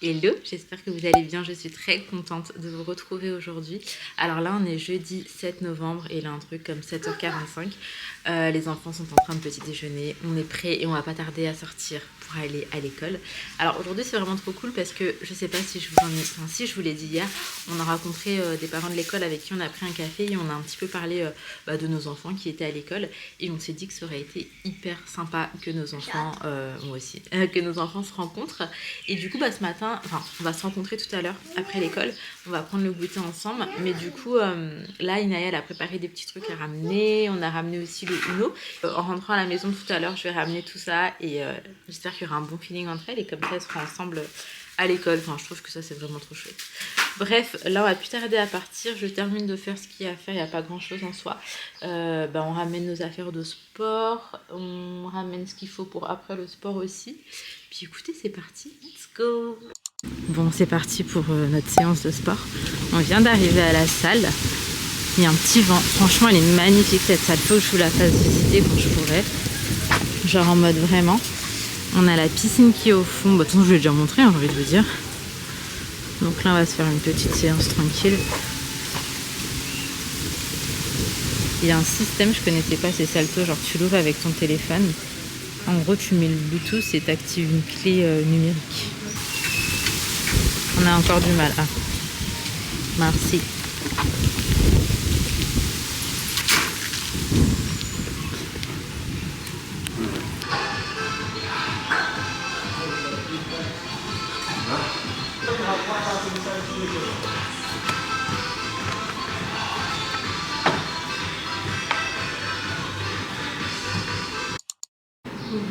Hello, j'espère que vous allez bien, je suis très contente de vous retrouver aujourd'hui. Alors là on est jeudi 7 novembre et il est un truc comme 7h45. Les enfants sont en train de petit déjeuner, on est prêts et on va pas tarder à sortir pour aller à l'école. Alors aujourd'hui c'est vraiment trop cool parce que je sais pas si je vous en ai... Enfin si je vous l'ai dit hier, on a rencontré des parents de l'école avec qui on a pris un café et on a un petit peu parlé de nos enfants qui étaient à l'école et on s'est dit que ça aurait été hyper sympa que nos enfants, moi aussi, que nos enfants se rencontrent. Et du coup ce matin, enfin, on va se rencontrer tout à l'heure après l'école. On va prendre le goûter ensemble. Mais du coup, là, Inaya, elle a préparé des petits trucs à ramener. On a ramené aussi le Uno. En rentrant à la maison tout à l'heure, je vais ramener tout ça. Et j'espère qu'il y aura un bon feeling entre elles. Et comme ça, elles seront ensemble à l'école. Enfin, je trouve que ça, c'est vraiment trop chouette. Bref, là, on va plus tarder à partir. Je termine de faire ce qu'il y a à faire. Il n'y a pas grand-chose en soi. On ramène nos affaires de sport. On ramène ce qu'il faut pour après le sport aussi. Puis écoutez, c'est parti. Let's go! Bon, c'est parti pour notre séance de sport. On vient d'arriver à la salle. Il y a un petit vent. Franchement, elle est magnifique cette salle. Faut que je vous la fasse visiter quand je pourrai. Genre en mode vraiment. On a la piscine qui est au fond. Bah, de toute façon, je vais déjà montrer, hein, j'ai envie de vous dire. Donc là, on va se faire une petite séance tranquille. Il y a un système, je connaissais pas, c'est Salto. Genre, tu l'ouvres avec ton téléphone. En gros, tu mets le Bluetooth et tu actives une clé numérique. On a encore du mal. Ah, merci.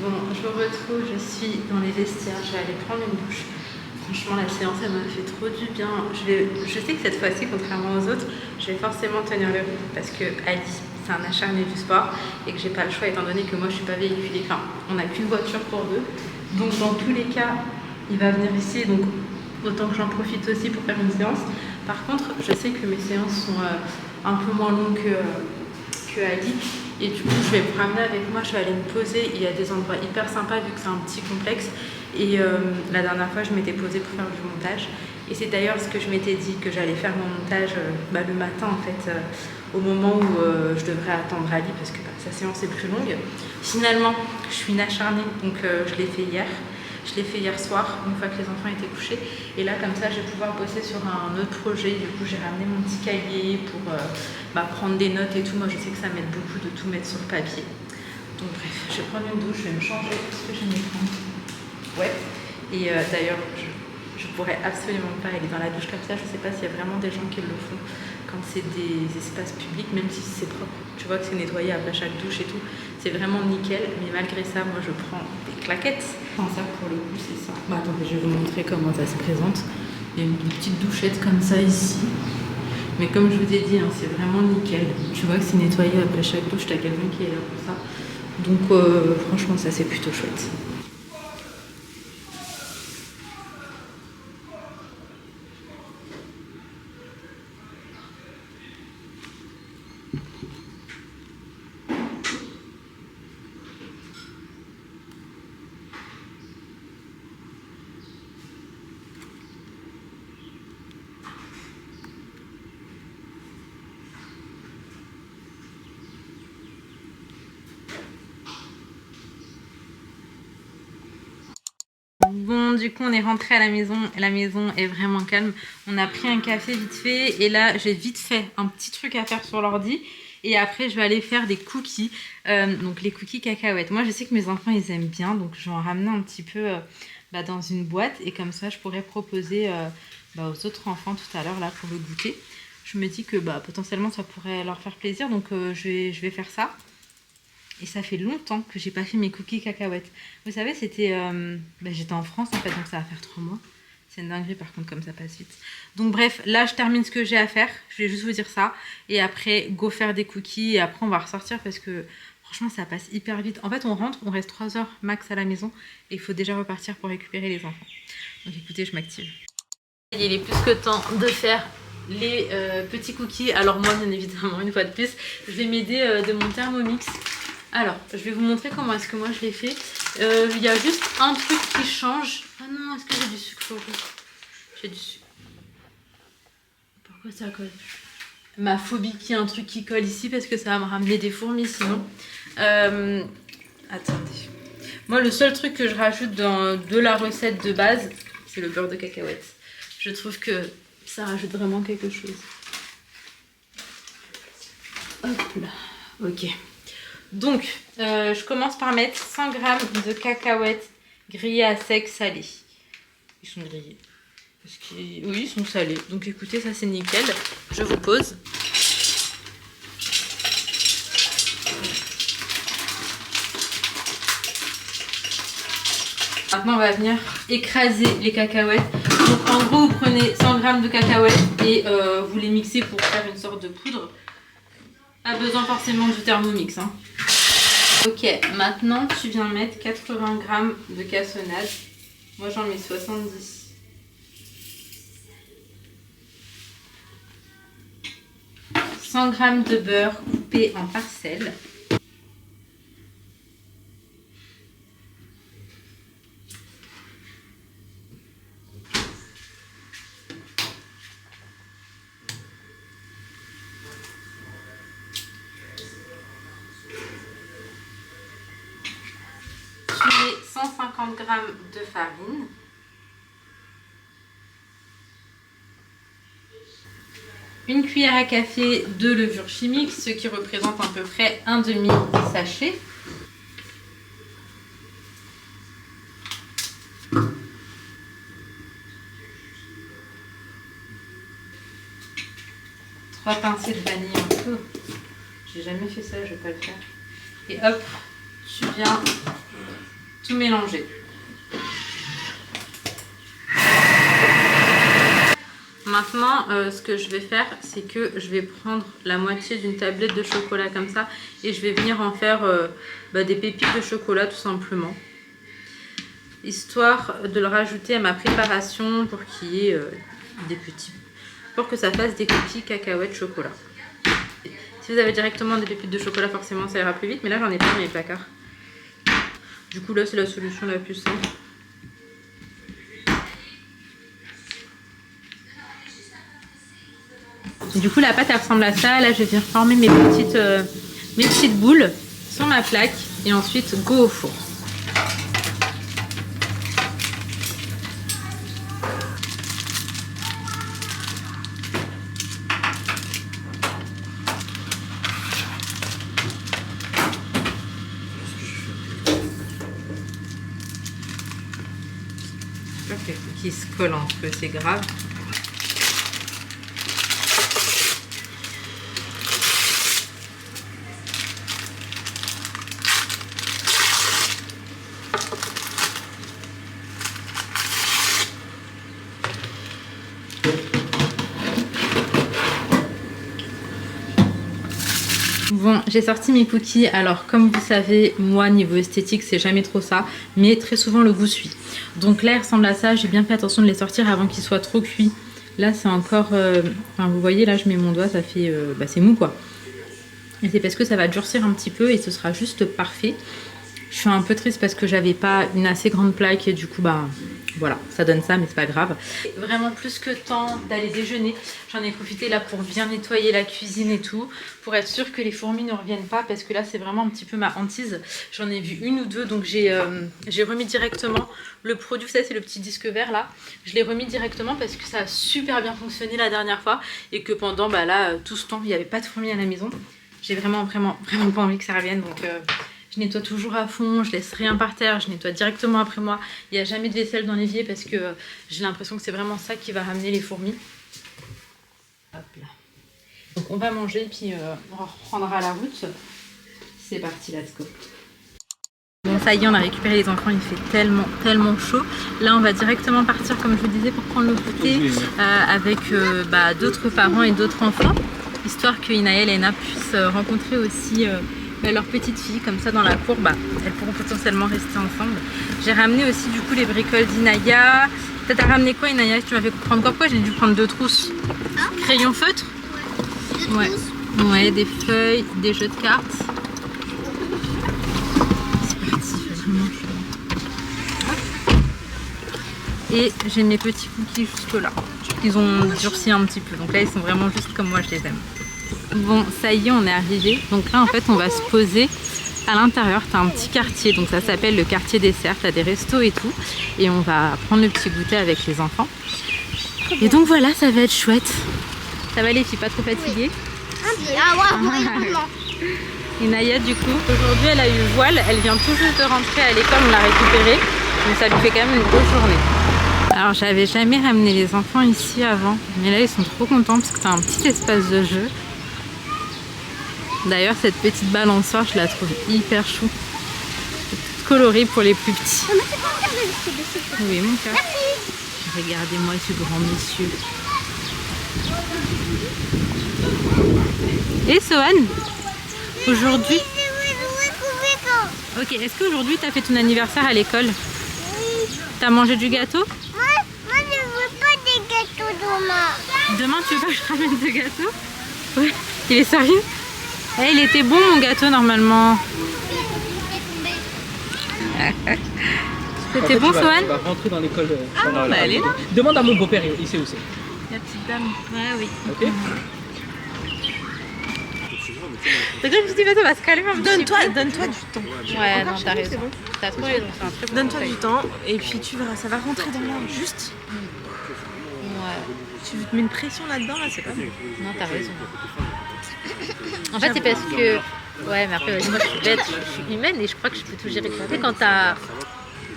Bon, je me retrouve, je suis dans les vestiaires, je vais aller prendre une douche. Franchement, la séance, elle m'a fait trop du bien. Je sais que cette fois-ci, contrairement aux autres, je vais forcément tenir le rythme parce que Ali, c'est un acharné du sport et que j'ai pas le choix étant donné que moi, je suis pas véhiculée. Enfin, on n'a qu'une voiture pour deux. Donc, dans tous les cas, il va venir ici. Donc, autant que j'en profite aussi pour faire une séance. Par contre, je sais que mes séances sont un peu moins longues que Ali. Et du coup, je vais me ramener avec moi, je vais aller me poser. Il y a des endroits hyper sympas vu que c'est un petit complexe. Et la dernière fois, je m'étais posée pour faire du montage. Et c'est d'ailleurs ce que je m'étais dit, que j'allais faire mon montage le matin, en fait, au moment où je devrais attendre Ali, parce que sa séance est plus longue. Finalement, je suis une acharnée, donc je l'ai fait hier. Je l'ai fait hier soir, une fois que les enfants étaient couchés. Et là, comme ça, je vais pouvoir bosser sur un autre projet. Du coup, j'ai ramené mon petit cahier pour prendre des notes et tout. Moi, je sais que ça m'aide beaucoup de tout mettre sur le papier. Donc bref, je vais prendre une douche, je vais me changer parce que j'ai mes crampes. Ouais. Et d'ailleurs, je pourrais absolument pas aller dans la douche comme ça. Je sais pas s'il y a vraiment des gens qui le font quand c'est des espaces publics, même si c'est propre. Tu vois que c'est nettoyé après chaque douche et tout. C'est vraiment nickel. Mais malgré ça, moi, je prends des claquettes. Enfin, ça, pour le coup, c'est ça. Bah, attendez, je vais vous montrer comment ça se présente. Il y a une petite douchette comme ça ici. Mais comme je vous ai dit, hein, c'est vraiment nickel. Tu vois que c'est nettoyé après chaque douche. T'as quelqu'un qui est là pour ça. Donc, franchement, ça, c'est plutôt chouette. Bon, du coup, on est rentré à la maison. La maison est vraiment calme. On a pris un café vite fait. Et là, j'ai vite fait un petit truc à faire sur l'ordi. Et après, je vais aller faire des cookies. Donc, les cookies cacahuètes. Moi, je sais que mes enfants, ils aiment bien. Donc, je vais en ramener un petit peu dans une boîte. Et comme ça, je pourrais proposer aux autres enfants tout à l'heure là pour le goûter. Je me dis que potentiellement, ça pourrait leur faire plaisir. Donc, je vais faire ça. Et ça fait longtemps que j'ai pas fait mes cookies cacahuètes. Vous savez, c'était... j'étais en France en fait, donc ça va faire 3 mois. C'est une dinguerie par contre, comme ça passe vite. Donc bref, là je termine ce que j'ai à faire. Je vais juste vous dire ça. Et après, go faire des cookies. Et après, on va ressortir parce que franchement, ça passe hyper vite. En fait, on rentre, on reste 3 heures max à la maison. Et il faut déjà repartir pour récupérer les enfants. Donc écoutez, je m'active. Il est plus que temps de faire les petits cookies. Alors moi, bien évidemment, une fois de plus, je vais m'aider de mon Thermomix. Alors, je vais vous montrer comment est-ce que moi je l'ai fait. Il y a juste un truc qui change. Ah non, est-ce que j'ai du sucre rouge? J'ai du... Pourquoi ça colle? Ma phobie qu'il y ait un truc qui colle ici parce que ça va me ramener des fourmis sinon. Attendez. Moi, le seul truc que je rajoute de la recette de base, c'est le beurre de cacahuète. Je trouve que ça rajoute vraiment quelque chose. Hop là. Ok. Donc, je commence par mettre 100 g de cacahuètes grillées à sec salées. Ils sont grillés. Oui, ils sont salés. Donc écoutez, ça c'est nickel. Je vous pose. Maintenant, on va venir écraser les cacahuètes. Donc en gros, vous prenez 100 g de cacahuètes et vous les mixez pour faire une sorte de poudre. Pas besoin forcément du Thermomix. Hein. Ok, maintenant tu viens mettre 80 g de cassonade. Moi j'en mets 70. 100 g de beurre coupé en parcelles. Tu mets 150 g de farine. Une cuillère à café de levure chimique, ce qui représente à peu près un demi-sachet. Trois pincées de vanille en tout. J'ai jamais fait ça, je vais pas le faire. Et hop, tu viens tout mélanger. Maintenant, ce que je vais faire, c'est que je vais prendre la moitié d'une tablette de chocolat comme ça et je vais venir en faire des pépites de chocolat tout simplement. Histoire de le rajouter à ma préparation pour qu'il y ait pour que ça fasse des cookies cacahuètes chocolat. Si vous avez directement des pépites de chocolat, forcément ça ira plus vite, mais là j'en ai pas dans mes placards. Du coup là c'est la solution la plus simple. Du coup la pâte elle ressemble à ça. Là je vais venir former mes petites boules sur ma plaque et ensuite go au four. Les cookies se collent entre eux, c'est grave. Bon, j'ai sorti mes cookies. Alors, comme vous savez, moi, niveau esthétique, c'est jamais trop ça. Mais très souvent, le goût suit. Donc là, il ressemble à ça. J'ai bien fait attention de les sortir avant qu'ils soient trop cuits. Là, c'est encore... Enfin, vous voyez, là, je mets mon doigt, ça fait... c'est mou, quoi. Et c'est parce que ça va durcir un petit peu et ce sera juste parfait. Je suis un peu triste parce que j'avais pas une assez grande plaque et du coup, voilà, ça donne ça, mais c'est pas grave. Vraiment plus que temps d'aller déjeuner. J'en ai profité là pour bien nettoyer la cuisine et tout, pour être sûre que les fourmis ne reviennent pas, parce que là c'est vraiment un petit peu ma hantise. J'en ai vu une ou deux, donc j'ai remis directement le produit. Ça c'est le petit disque vert là. Je l'ai remis directement parce que ça a super bien fonctionné la dernière fois et que pendant là tout ce temps il n'y avait pas de fourmis à la maison. J'ai vraiment pas envie que ça revienne, donc je nettoie toujours à fond, je laisse rien par terre, je nettoie directement après moi. Il n'y a jamais de vaisselle dans l'évier parce que j'ai l'impression que c'est vraiment ça qui va ramener les fourmis. Hop là. Donc on va manger et puis on reprendra la route. C'est parti, let's go. Bon, ça y est, on a récupéré les enfants, il fait tellement chaud. Là on va directement partir, comme je vous disais, pour prendre le goûter avec d'autres parents et d'autres enfants, histoire que Inaël et Ena puissent rencontrer aussi leur petite fille, comme ça dans la cour, elles pourront potentiellement rester ensemble. J'ai ramené aussi du coup les bricoles d'Inaya. T'as ramené quoi, Inaya? Tu m'avais prendre quoi? J'ai dû prendre 2 trousses. Crayon feutre? Ouais, des feuilles, des jeux de cartes. C'est parti, il fait vraiment chaud. Et j'ai mes petits cookies jusque là. Ils ont durci un petit peu. Donc là, ils sont vraiment juste comme moi, je les aime. Bon, ça y est, on est arrivé. Donc là, en fait, on va se poser à l'intérieur. Tu as un petit quartier. Donc ça s'appelle le quartier dessert. Tu as des restos et tout. Et on va prendre le petit goûter avec les enfants. Et donc voilà, ça va être chouette. Ça va les filles, pas trop fatiguées? Ah ouais, Et Naya, du coup, aujourd'hui, elle a eu voile. Elle vient tout juste de rentrer à l'école. On l'a récupérée. Donc ça lui fait quand même une grosse journée. Alors j'avais jamais ramené les enfants ici avant, mais là ils sont trop contents parce que c'est un petit espace de jeu. D'ailleurs cette petite balançoire je la trouve hyper chou. Toute colorée pour les plus petits. Oui mon cœur. Regardez-moi ce grand monsieur. Et Sohan, aujourd'hui... Ok, est-ce qu'aujourd'hui tu as fait ton anniversaire à l'école? T'as mangé du gâteau? Moi je veux pas des gâteaux demain. Demain tu veux pas que je ramène de gâteau? Ouais. Il est sérieux? Eh, il était bon mon gâteau normalement. C'était bon Sohan? Tu vas rentrer dans l'école. Ah non, elle est là. Demande à mon beau-père, il sait où c'est. La petite dame. Ouais, oui. Ok. Donc là, je me suis dit, on va se calmer un petit peu. Donne-toi du temps. Ouais, non, t'as raison. T'as trop raison. C'est un très bon Donne-toi conseil. du temps et puis tu verras, ça va rentrer dans l'ordre juste. Ouais. Tu te mets une pression là-dedans, là, c'est pas bon. Non, t'as raison. En fait, c'est parce que... Ouais, mais après, moi, je suis bête, je suis humaine et je crois que je peux tout gérer. Tu sais, quand t'as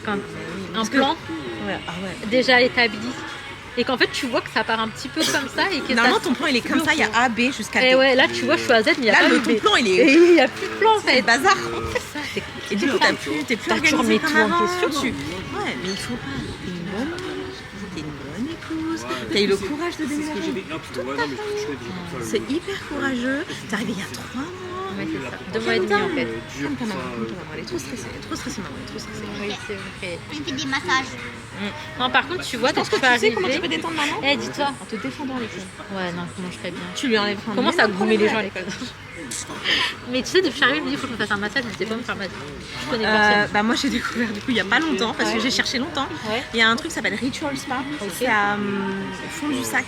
un plan Ouais, ah ouais. déjà établi et qu'en fait, tu vois que ça part un petit peu comme ça et que Normalement, ça... ton plan il est comme ça, il y a A, B jusqu'à D. Et ouais, là, tu vois, je suis à Z, mais il y a Là, pas le eu ton B. plan il Et est. il n'y a plus de plan, en C'est fait. le bazar. Ça, c'est Et du coup, t'es plus tu remets organisé comme tout en avant. question. Ouais, mais il faut pas. T'es une bonne épouse. T'as eu le courage de déménager. C'est hyper courageux. T'es arrivé il y a 3 mois. Ouais, c'est ça. 2 mois et demi, en fait. Comme ta maman, elle est trop stressée. Trop stressée, maman, elle est trop stressée. Oui, c'est vrai. Je fais des massages. Non, par contre, tu vois, Je pense que tu peux tu sais comment tu arriver... peux détendre maman Eh, dis-toi. en te défendant à l'école. Ouais, non, comment je ferais bien. Tu lui enlèves un Commence à goumer les gens à l'école. Mais tu sais, depuis que je suis arrivée, je me dis, il faut que je me fasse un massage, je sais pas me faire masser. Je connais personne. Bah moi j'ai découvert du coup il y a pas longtemps parce que j'ai cherché longtemps. Ouais. Il y a un truc qui s'appelle Ritual Spa. C'est au fond du sac.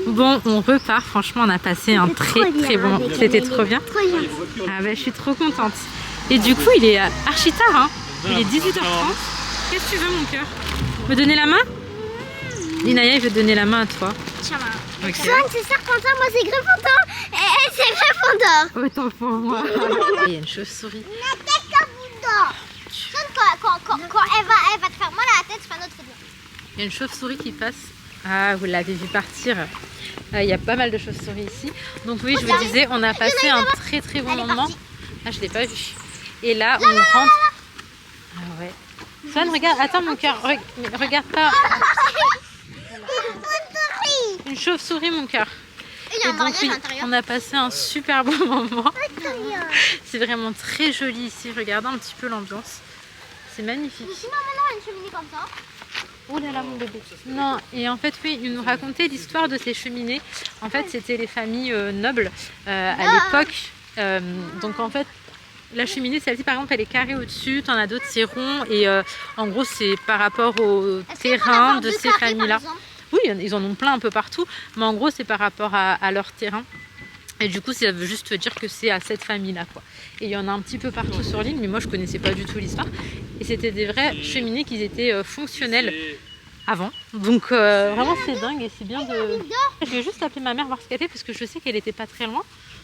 Bon, on repart. Franchement, on a passé un très très bon moment. C'était trop bien. Trop bien. Ah bah, je suis trop contente. Et du coup, il est archi tard, hein. Il est 18h30. Qu'est-ce que tu veux, mon cœur? Me donner la main? Inaya, il veut te donner la main à toi. Tiens, maman. Ok. Swan, c'est Serpentin, moi c'est Gryffondor. Et elle c'est Gryffondor. Autant pour moi. Il y a une chauve-souris. La tête Gryffondor. Swan, quand elle va te faire mal à la tête, c'est pas notre faute. Il y a une chauve-souris qui passe. Ah, vous l'avez vu partir. Il y a pas mal de chauves-souris ici. Donc oui, je vous disais, on a passé un très très bon Elle est moment. partie. Ah, je l'ai pas vu. Et là, on rentre. Ah ouais. Swan, regarde. Attends, mon cœur. Mais regarde pas. Une chauve-souris, mon cœur. Il y a Et un donc mariage oui, à l'intérieur. on a passé un super bon moment. C'est vraiment très joli ici. Regardez un petit peu l'ambiance. C'est magnifique. Ici, maman, elle a une cheminée comme ça. Oh là là, mon bébé. Non, et en fait, oui, il nous racontait l'histoire de ces cheminées. En fait, c'était les familles nobles à l'époque. Donc, en fait, la cheminée, celle-ci, par exemple, elle est carrée au-dessus. T'en as d'autres, c'est rond. Et en gros, c'est par rapport au terrain de ces familles-là. Oui, ils en ont plein un peu partout. Mais en gros, c'est par rapport à leur terrain. Et du coup, ça veut juste dire que c'est à cette famille-là, quoi. Et il y en a un petit peu partout sur l'île, mais moi, je connaissais pas du tout l'histoire. Et c'était des vraies cheminées qui étaient fonctionnelles avant. Donc, vraiment, c'est dingue et c'est bien de... Je vais juste appeler ma mère voir ce qu'elle fait parce que je sais qu'elle était pas très loin.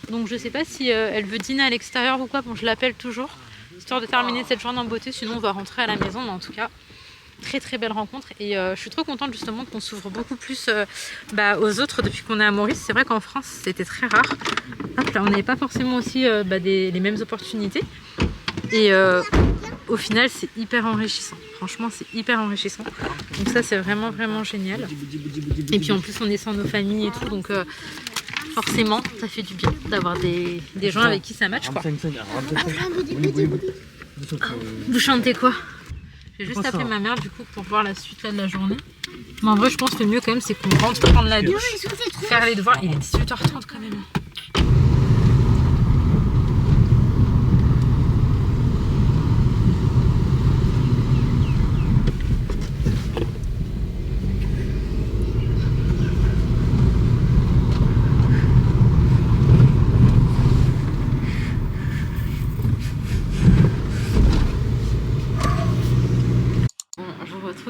Donc, je sais pas si elle veut dîner à l'extérieur ou quoi. Bon, je l'appelle toujours, histoire de terminer cette journée en beauté. Sinon, on va rentrer à la maison. Mais en tout cas, très très belle rencontre et je suis trop contente justement qu'on s'ouvre beaucoup plus aux autres depuis qu'on est à Maurice. C'est vrai qu'en France c'était très rare. Hop, là, on n'avait pas forcément aussi les mêmes opportunités et au final c'est hyper enrichissant. Franchement c'est hyper enrichissant. Donc ça c'est vraiment vraiment génial. Et puis en plus on est sans nos familles et tout donc forcément ça fait du bien d'avoir des gens avec qui ça match quoi. Vous chantez quoi? J'ai juste appelé ma mère du coup pour voir la suite là, de la journée. Mais en vrai je pense que le mieux quand même c'est qu'on rentre prendre la douche, faire les devoirs. Il est 18h30 quand même.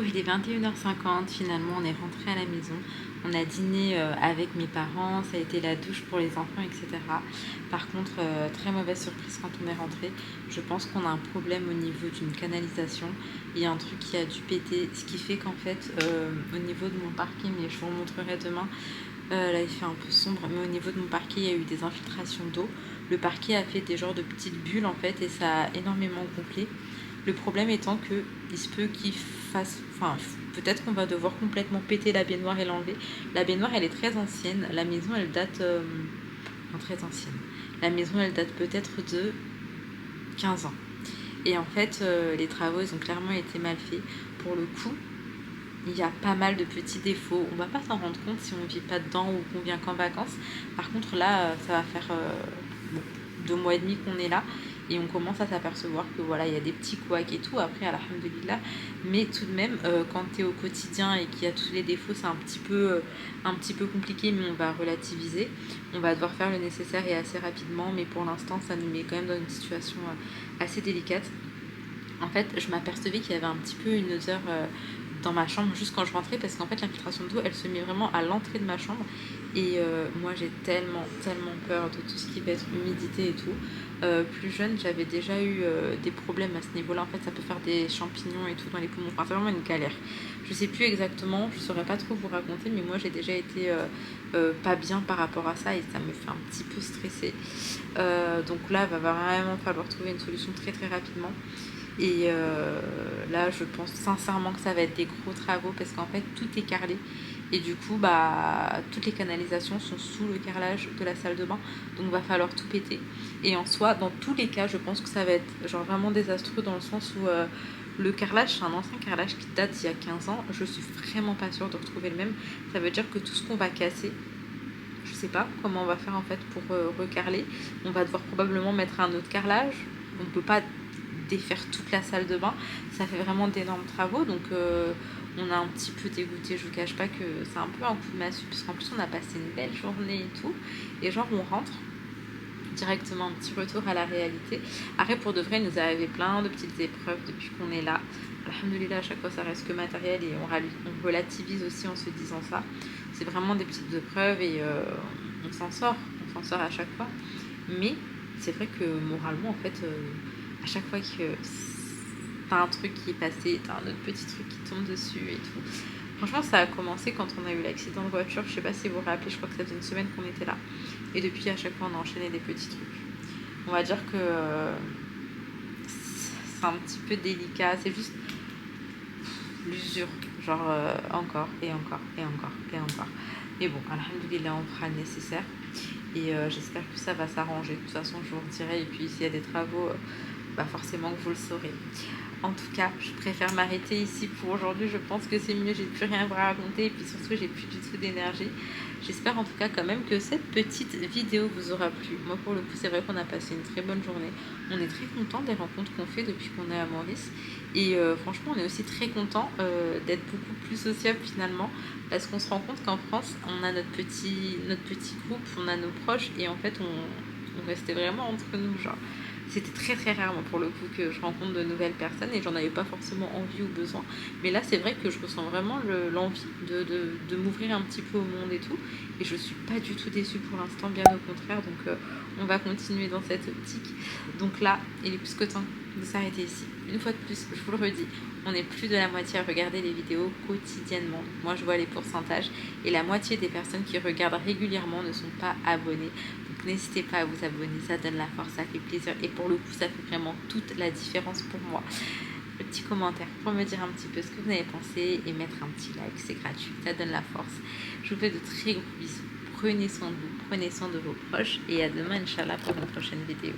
retrouve, il est 21h50, finalement on est rentré à la maison. On a dîné avec mes parents, ça a été la douche pour les enfants, etc. Par contre, très mauvaise surprise quand on est rentré. Je pense qu'on a un problème au niveau d'une canalisation. Il y a un truc qui a dû péter, ce qui fait qu'en fait, au niveau de mon parking, mais je vous remontrerai demain, là il fait un peu sombre, mais au niveau de mon parquet, il y a eu des infiltrations d'eau. Le parquet a fait des genres de petites bulles en fait et ça a énormément gonflé. Le problème étant que il se peut qu'il fasse... Enfin, peut-être qu'on va devoir complètement péter la baignoire et l'enlever. La baignoire, elle est très ancienne. La maison, elle date... Enfin, très ancienne. La maison, elle date peut-être de 15 ans. Et en fait, les travaux, ils ont clairement été mal faits. Pour le coup, il y a pas mal de petits défauts. On va pas s'en rendre compte si on vit pas dedans ou qu'on vient qu'en vacances. Par contre, là, ça va faire 2 mois et demi qu'on est là. Et on commence à s'apercevoir que voilà, il y a des petits couacs et tout, après, alhamdoulilah. Mais tout de même, quand tu es au quotidien et qu'il y a tous les défauts, c'est un petit peu compliqué, mais on va relativiser. On va devoir faire le nécessaire et assez rapidement, mais pour l'instant, ça nous met quand même dans une situation assez délicate. En fait, je m'apercevais qu'il y avait un petit peu une odeur dans ma chambre juste quand je rentrais, parce qu'en fait, l'infiltration d'eau, elle se met vraiment à l'entrée de ma chambre. Et moi, j'ai tellement peur de tout ce qui va être humidité et tout. Plus jeune, j'avais déjà eu des problèmes à ce niveau-là. En fait, ça peut faire des champignons et tout dans les poumons. Enfin, c'est vraiment une galère. Je sais plus exactement, je saurais pas trop vous raconter, mais moi, j'ai déjà été pas bien par rapport à ça et ça me fait un petit peu stresser. Donc là, il va vraiment falloir trouver une solution très rapidement. Et là, je pense sincèrement que ça va être des gros travaux parce qu'en fait, tout est carrelé. Et du coup, toutes les canalisations sont sous le carrelage de la salle de bain. Donc, il va falloir tout péter. Et en soi, dans tous les cas, je pense que ça va être genre vraiment désastreux dans le sens où le carrelage, c'est un ancien carrelage qui date d'il y a 15 ans. Je suis vraiment pas sûre de retrouver le même. Ça veut dire que tout ce qu'on va casser, je sais pas comment on va faire en fait pour recarreler. On va devoir probablement mettre un autre carrelage. On ne peut pas défaire toute la salle de bain. Ça fait vraiment d'énormes travaux. Donc, on a un petit peu dégoûté, je vous cache pas que c'est un peu un coup de massue parce qu'en plus on a passé une belle journée et tout et genre on rentre directement un petit retour à la réalité. Après pour de vrai il nous est arrivé plein de petites épreuves depuis qu'on est là. Alhamdoulilah, à chaque fois ça reste que matériel et on relativise aussi en se disant ça. C'est vraiment des petites épreuves et on s'en sort à chaque fois. Mais c'est vrai que moralement en fait à chaque fois que t'as un truc qui est passé, t'as un autre petit truc qui tombe dessus et tout. Franchement, ça a commencé quand on a eu l'accident de voiture. Je sais pas si vous vous rappelez, je crois que ça faisait une semaine qu'on était là. Et depuis, à chaque fois, on a enchaîné des petits trucs. On va dire que c'est un petit peu délicat. C'est juste l'usure. Genre encore et encore et encore et encore. Mais bon, alhamdoulilah, on fera le nécessaire. Et j'espère que ça va s'arranger. De toute façon, je vous redirai. Et puis, s'il y a des travaux, forcément que vous le saurez. En tout cas, je préfère m'arrêter ici pour aujourd'hui. Je pense que c'est mieux, j'ai plus rien à vous raconter et puis surtout, j'ai plus du tout d'énergie. J'espère en tout cas quand même que cette petite vidéo vous aura plu. Moi, pour le coup, c'est vrai qu'on a passé une très bonne journée. On est très content des rencontres qu'on fait depuis qu'on est à Maurice. Et franchement, on est aussi très content d'être beaucoup plus sociable finalement parce qu'on se rend compte qu'en France, on a notre petit groupe, on a nos proches et en fait, on restait vraiment entre nous, genre. C'était très rarement pour le coup que je rencontre de nouvelles personnes et j'en avais pas forcément envie ou besoin. Mais là, c'est vrai que je ressens vraiment l'envie de m'ouvrir un petit peu au monde et tout. Et je suis pas du tout déçue pour l'instant, bien au contraire. Donc, on va continuer dans cette optique. Donc là, il est plus que temps de s'arrêter ici. Une fois de plus, je vous le redis, on est plus de la moitié à regarder les vidéos quotidiennement. Donc moi, je vois les pourcentages et la moitié des personnes qui regardent régulièrement ne sont pas abonnées. Donc n'hésitez pas à vous abonner, ça donne la force, ça fait plaisir et pour le coup, ça fait vraiment toute la différence pour moi. Le petit commentaire pour me dire un petit peu ce que vous avez pensé et mettre un petit like, c'est gratuit, ça donne la force. Je vous fais de très gros bisous. Prenez soin de vous, prenez soin de vos proches et à demain, Inch'Allah, pour une prochaine vidéo.